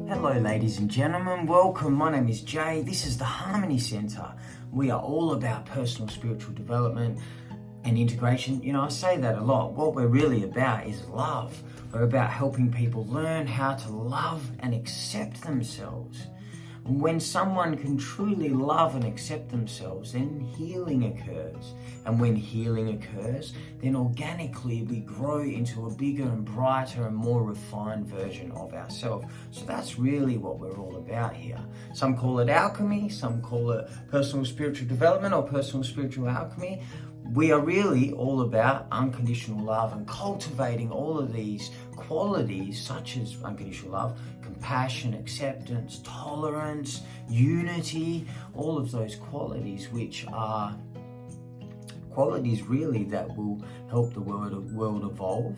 Hello ladies and gentlemen, welcome. My name is Jay. This is the Harmony Centre. We are all about personal spiritual development and integration. You know, I say that a lot. What we're really about is love. We're about helping people learn how to love and accept themselves. When someone can truly love and accept themselves, then healing occurs. And when healing occurs, then organically we grow into a bigger and brighter and more refined version of ourselves. So that's really what we're all about here. Some call it alchemy, some call it personal spiritual development or personal spiritual alchemy. We are really all about unconditional love and cultivating all of these qualities such as unconditional love, compassion, acceptance, tolerance, unity, all of those qualities which are qualities really that will help the world evolve.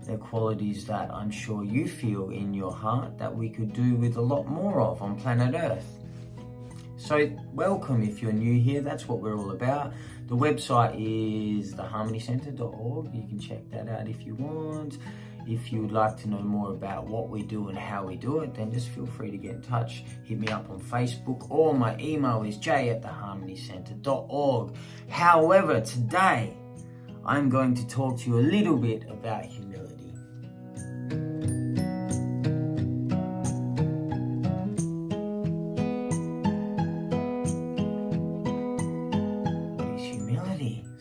They're qualities that I'm sure you feel in your heart that we could do with a lot more of on planet Earth. So welcome if you're new here, that's what we're all about. The website is theharmonycentre.org. You can check that out if you want. If you would like to know more about what we do and how we do it, then just feel free to get in touch. Hit me up on Facebook or my email is jay@theharmonycentre.org. However, today I'm going to talk to you a little bit about humility.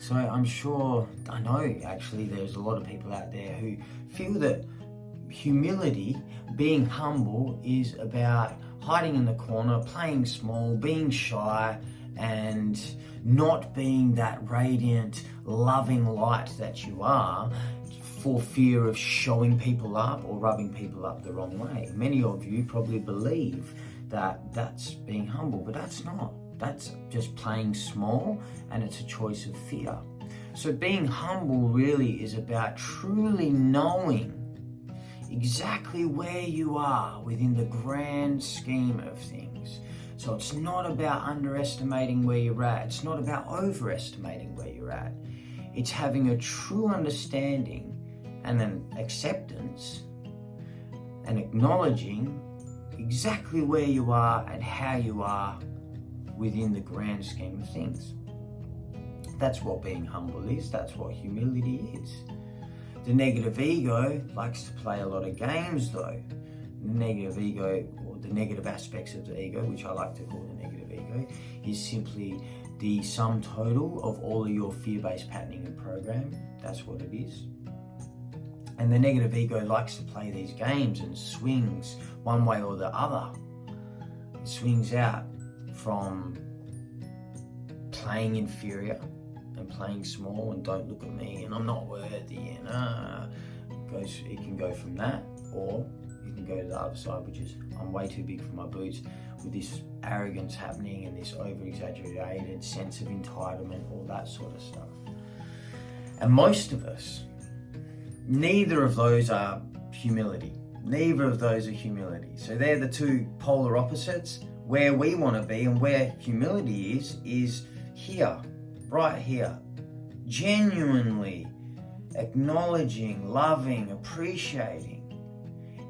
So I know actually there's a lot of people out there who feel that humility, being humble, is about hiding in the corner, playing small, being shy, and not being that radiant, loving light that you are for fear of showing people up or rubbing people up the wrong way. Many of you probably believe that that's being humble, but that's not. That's just playing small, and it's a choice of fear. So being humble really is about truly knowing exactly where you are within the grand scheme of things. So it's not about underestimating where you're at. It's not about overestimating where you're at. It's having a true understanding and an acceptance and acknowledging exactly where you are and how you are within the grand scheme of things. That's what being humble is. That's what humility is. The negative ego likes to play a lot of games though. The negative ego, or the negative aspects of the ego, which I like to call the negative ego, is simply the sum total of all of your fear-based patterning and program. That's what it is. And the negative ego likes to play these games and swings one way or the other. It swings out from playing inferior and playing small and don't look at me and I'm not worthy and it can go from that, or you can go to the other side, which is I'm way too big for my boots, with this arrogance happening and this over-exaggerated sense of entitlement, all that sort of stuff. And most of us, neither of those are humility. Neither of those are humility. So they're the two polar opposites. Where we want to be and where humility is here, right here. Genuinely acknowledging, loving, appreciating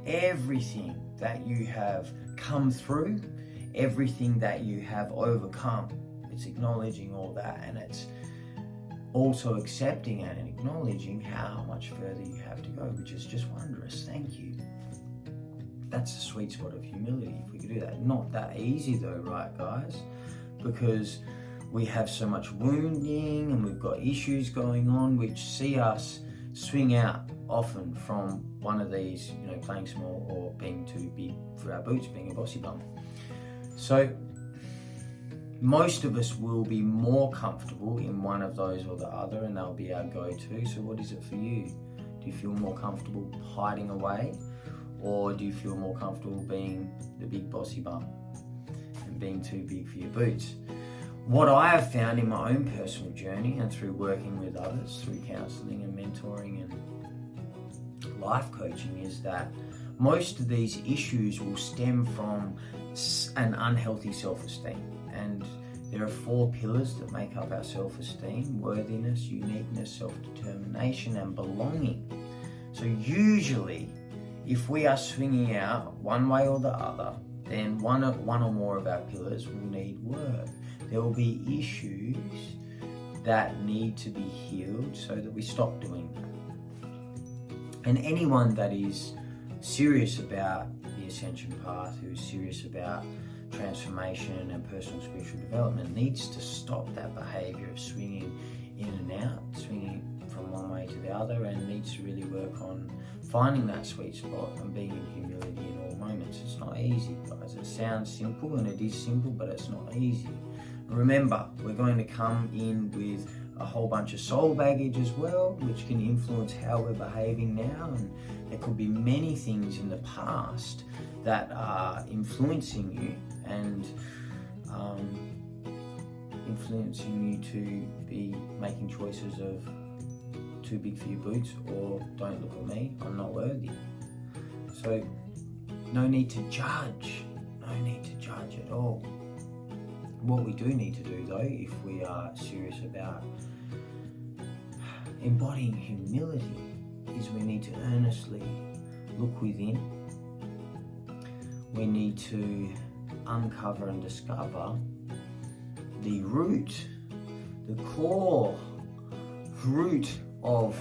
everything that you have come through, everything that you have overcome. It's acknowledging all that, and it's also accepting and acknowledging how much further you have to go, which is just wondrous. Thank you. That's the sweet spot of humility, if we could do that. Not that easy though, right guys? Because we have so much wounding and we've got issues going on which see us swing out often from one of these, playing small or being too big for our boots, being a bossy bum. So most of us will be more comfortable in one of those or the other, and they'll be our go-to. So what is it for you? Do you feel more comfortable hiding away? Or do you feel more comfortable being the big bossy bum and being too big for your boots? What I have found in my own personal journey and through working with others, through counselling and mentoring and life coaching, is that most of these issues will stem from an unhealthy self-esteem. And There are 4 pillars that make up our self-esteem: worthiness, uniqueness, self-determination, and belonging. So usually, if we are swinging out one way or the other, then one or more of our pillars will need work. There will be issues that need to be healed so that we stop doing that. And anyone that is serious about the ascension path, who is serious about transformation and personal spiritual development, needs to stop that behavior of swinging in and out, swinging from one way to the other, and needs to really work on finding that sweet spot and being in humility in all moments. It's not easy, guys. It sounds simple, and it is simple, but it's not easy. Remember, we're going to come in with a whole bunch of soul baggage as well, which can influence how we're behaving now, and there could be many things in the past that are influencing you and influencing you to be making choices of too big for your boots or don't look at me, I'm not worthy. So no need to judge, no need to judge at all. What we do need to do though, if we are serious about embodying humility, is we need to earnestly look within. We need to uncover and discover the root, the core root of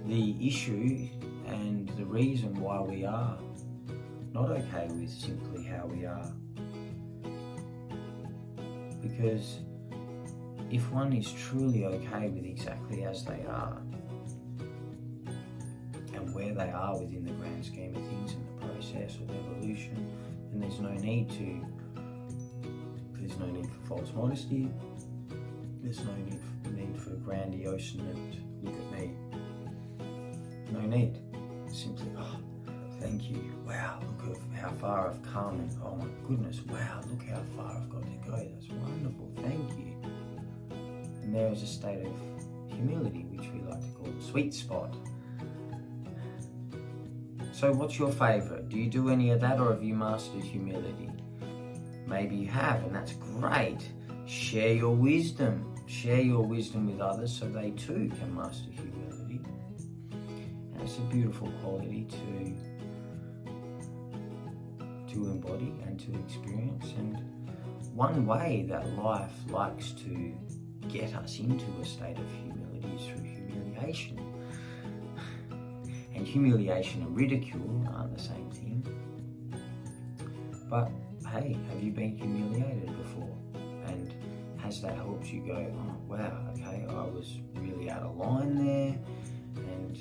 the issue and the reason why we are not okay with simply how we are. Because if one is truly okay with exactly as they are and where they are within the grand scheme of things in the process of evolution, then there's no need for false modesty. There's no need for grandiose and look at me. No need. Simply, thank you. Wow, look at how far I've come, and oh my goodness, wow, look how far I've got to go. That's wonderful. Thank you. And there is a state of humility, which we like to call the sweet spot. So what's your favorite? Do you do any of that, or have you mastered humility? Maybe you have, and that's great. Share your wisdom. Share your wisdom with others so they too can master humility. And it's a beautiful quality to embody and to experience. And one way that life likes to get us into a state of humility is through humiliation. And humiliation and ridicule aren't the same thing. But hey, have you been humiliated before? And has that helped you go, oh wow, okay, I was really out of line there? And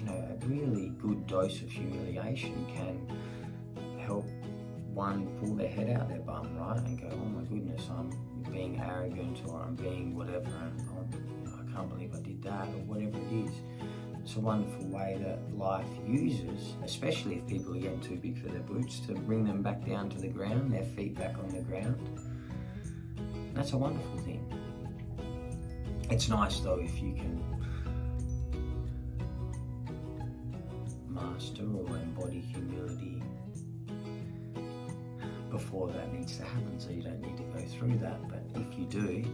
a really good dose of humiliation can help one pull their head out their bum, right? And go, oh my goodness, I'm being arrogant, or I'm being whatever, and I can't believe I did that, or whatever it is. It's a wonderful way that life uses, especially if people are getting too big for their boots, to bring them back down to the ground, their feet back on the ground. That's a wonderful thing. It's nice though if you can master or embody humility before that needs to happen, so you don't need to go through that. But if you do,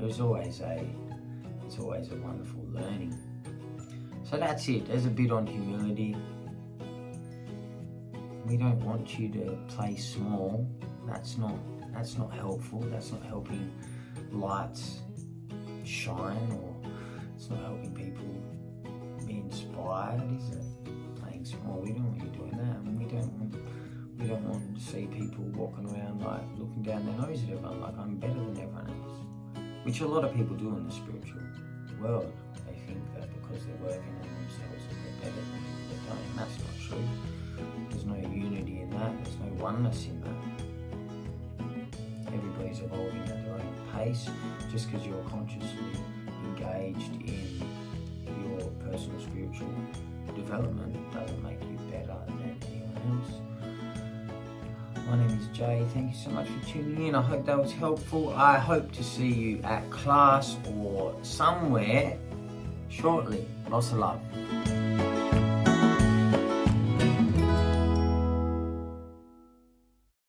it's always a wonderful learning. So that's it. There's a bit on humility. We don't want you to play small. That's not helpful. That's not helping lights shine, or it's not helping people be inspired, is it? Playing small. We don't want you doing that. And we don't want to see people walking around like looking down their nose at everyone like I'm better than everyone else. Which a lot of people do in the spiritual world. They think that because they're working on themselves that they're better than people that don't. And that's not true. There's no unity in that. There's no oneness in that. Everybody's evolving at their own pace. Just because you're consciously engaged in your personal spiritual development doesn't make you better than anyone else. My name is Jay. Thank you so much for tuning in. I hope that was helpful. I hope to see you at class or somewhere shortly. Lots of love.